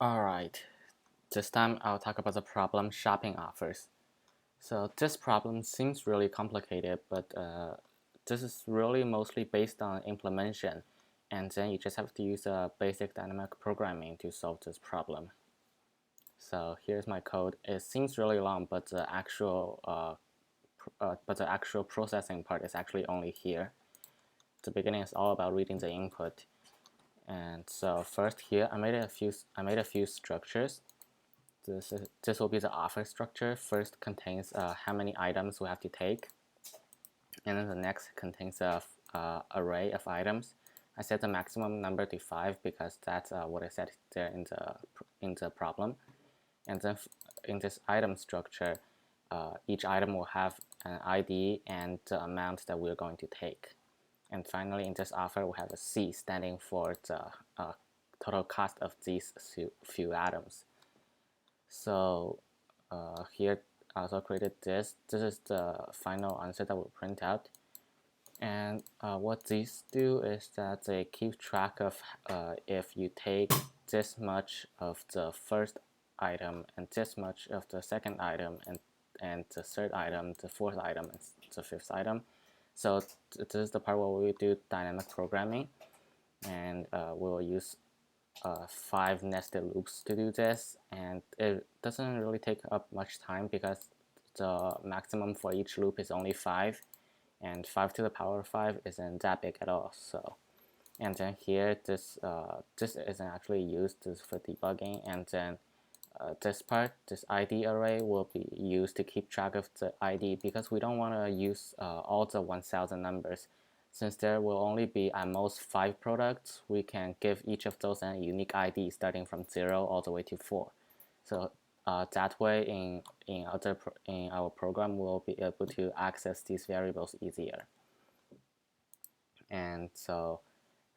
Alright, this time I'll talk about the problem shopping offers. So this problem seems really complicated, but this is really mostly based on implementation, and then you just have to use basic dynamic programming to solve this problem. So here's my code. It seems really long, but the actual processing part is actually only here. The beginning is all about reading the input. And so first here, I made a few structures. This will be the offer structure. First contains how many items we have to take, and then the next contains a array of items. I set the maximum number to 5 because that's what I said there in the problem. And then in this item structure, each item will have an ID and the amount that we're going to take. And finally, in this offer, we have a C standing for the total cost of these few items. So here I also created this. This is the final answer that we'll print out. And what these do is that they keep track of if you take this much of the first item and this much of the second item and the third item, the fourth item, and the fifth item. So this is the part where we do dynamic programming, and we will use 5 nested loops to do this, and it doesn't really take up much time because the maximum for each loop is only 5, and 5 to the power of 5 isn't that big at all. So, and then here this isn't actually used for debugging, and then this part, this ID array, will be used to keep track of the ID because we don't want to use all the 1000 numbers. Since there will only be at most 5 products, we can give each of those a unique ID starting from 0 all the way to 4. So that way in our program we'll be able to access these variables easier. And so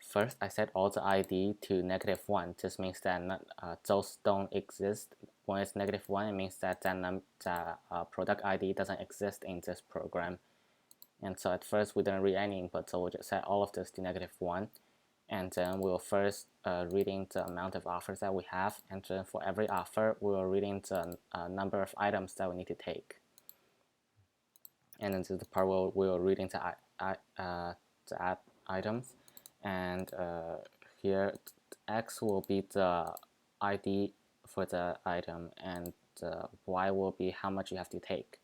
first I set all the ID to -1. This means that those don't exist. When it's -1, it means that the product ID doesn't exist in this program. And so at first we didn't read any input, so we'll just set all of this to -1. And then we'll first reading the amount of offers that we have, and then for every offer we'll reading the number of items that we need to take. And then this is the part where we're reading the items, and here X will be the ID for the item, and Y will be how much you have to take.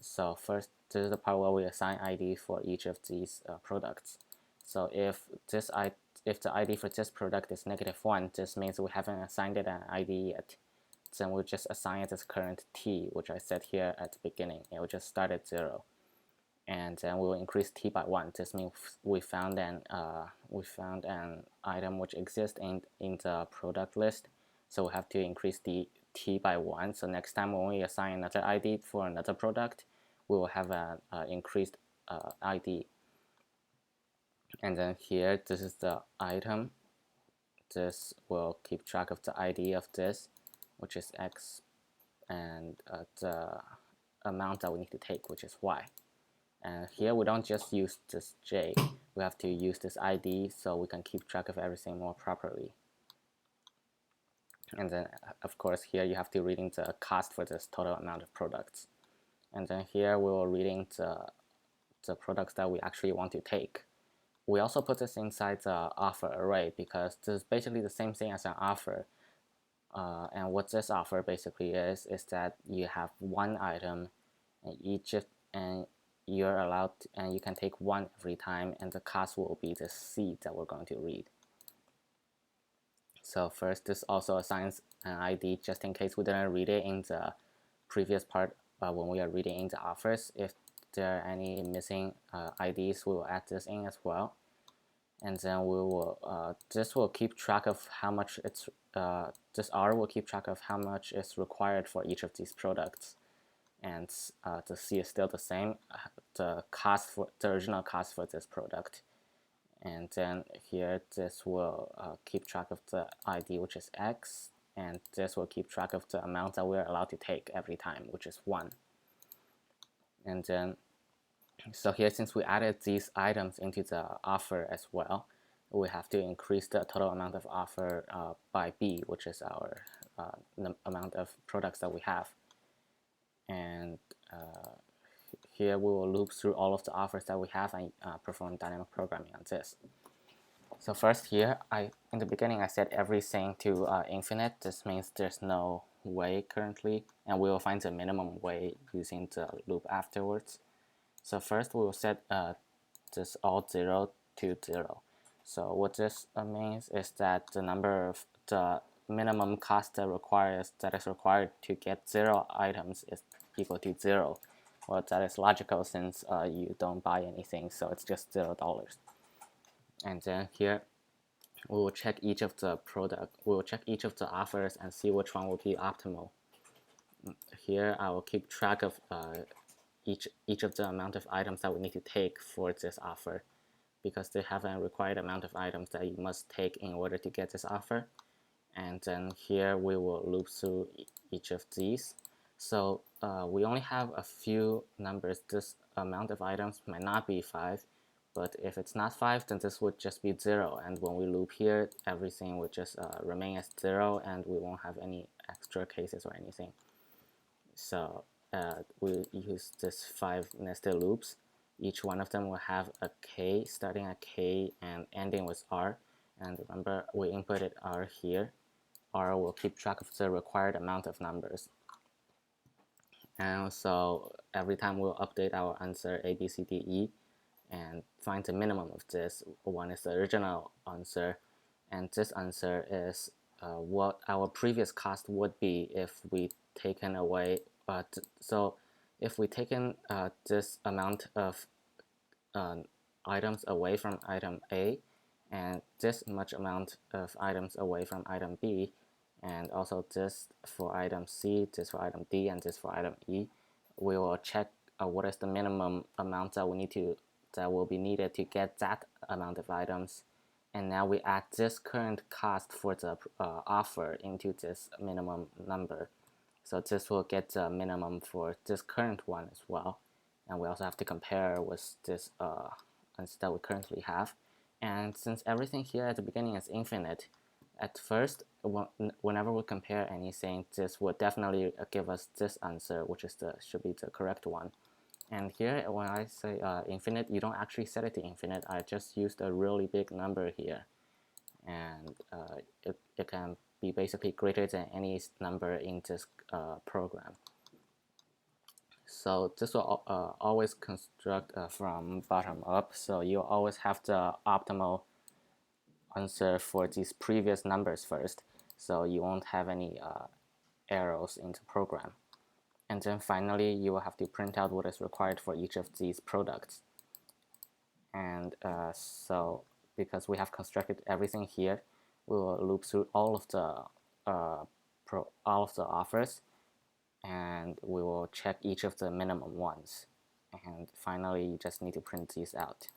So first, this is the part where we assign ID for each of these products. So if the ID for this product is -1, this means we haven't assigned it an ID yet. Then we'll just assign it as current T, which I set here at the beginning. It will just start at 0, and then we'll increase T by 1. This means we found an item which exists in the product list. So we have to increase the T by 1. So next time when we assign another ID for another product, we will have an increased ID. And then here, this is the item. This will keep track of the ID of this, which is X, and the amount that we need to take, which is Y. And here we don't just use this J, we have to use this ID so we can keep track of everything more properly. And then of course here you have to reading the cost for this total amount of products. And then here we will reading the products that we actually want to take. We also put this inside the offer array because this is basically the same thing as an offer. And what this offer basically is that you have one item, and you're allowed and you can take one every time, and the cost will be the seed that we're going to read. So first, this also assigns an ID just in case we didn't read it in the previous part when we are reading in the offers. If there are any missing IDs, we will add this in as well. And then we will this will keep track of how much it's this R will keep track of how much is required for each of these products. And the C is still the same, the original cost for this product. And then here this will keep track of the ID, which is X, and this will keep track of the amount that we're allowed to take every time, which is 1. And then so here, since we added these items into the offer as well, we have to increase the total amount of offer by b, which is our amount of products that we have. And here we will loop through all of the offers that we have and perform dynamic programming on this. So first here, in the beginning I set everything to infinite. This means there's no way currently, and we will find the minimum way using the loop afterwards. So first we will set this all 0 to 0. So what this means is that the minimum cost that is required to get 0 items is equal to 0. Well, that is logical since you don't buy anything, so it's just $0. And then here we will check each of the offers and see which one will be optimal. Here I will keep track of each of the amount of items that we need to take for this offer, because they have a required amount of items that you must take in order to get this offer. And then here we will loop through each of these. So we only have a few numbers. This amount of items might not be 5, but if it's not 5, then this would just be 0. And when we loop here, everything would just remain as 0, and we won't have any extra cases or anything. So we use this 5 nested loops. Each one of them will have a k, starting at k and ending with r. And remember, we inputted r here. R will keep track of the required amount of numbers. And so every time we'll update our answer A, B, C, D, E and find the minimum of this. One is the original answer, and this answer is what our previous cost would be if we taken away. So if we taken this amount of items away from item A, and this much amount of items away from item B, and also this for item C, this for item D, and this for item E, we will check what is the minimum amount that will be needed to get that amount of items. And now we add this current cost for the offer into this minimum number. So this will get the minimum for this current one as well. And we also have to compare with this answer that we currently have. And since everything here at the beginning is infinite, at first, whenever we compare anything, this will definitely give us this answer, which is should be the correct one. And here, when I say infinite, you don't actually set it to infinite. I just used a really big number here, and it can be basically greater than any number in this program. So this will always construct from bottom up. So you always have the optimal answer for these previous numbers first, so you won't have any errors in the program. And then finally, you will have to print out what is required for each of these products. And so because we have constructed everything here, we will loop through all of the offers, and we will check each of the minimum ones. And finally, you just need to print these out.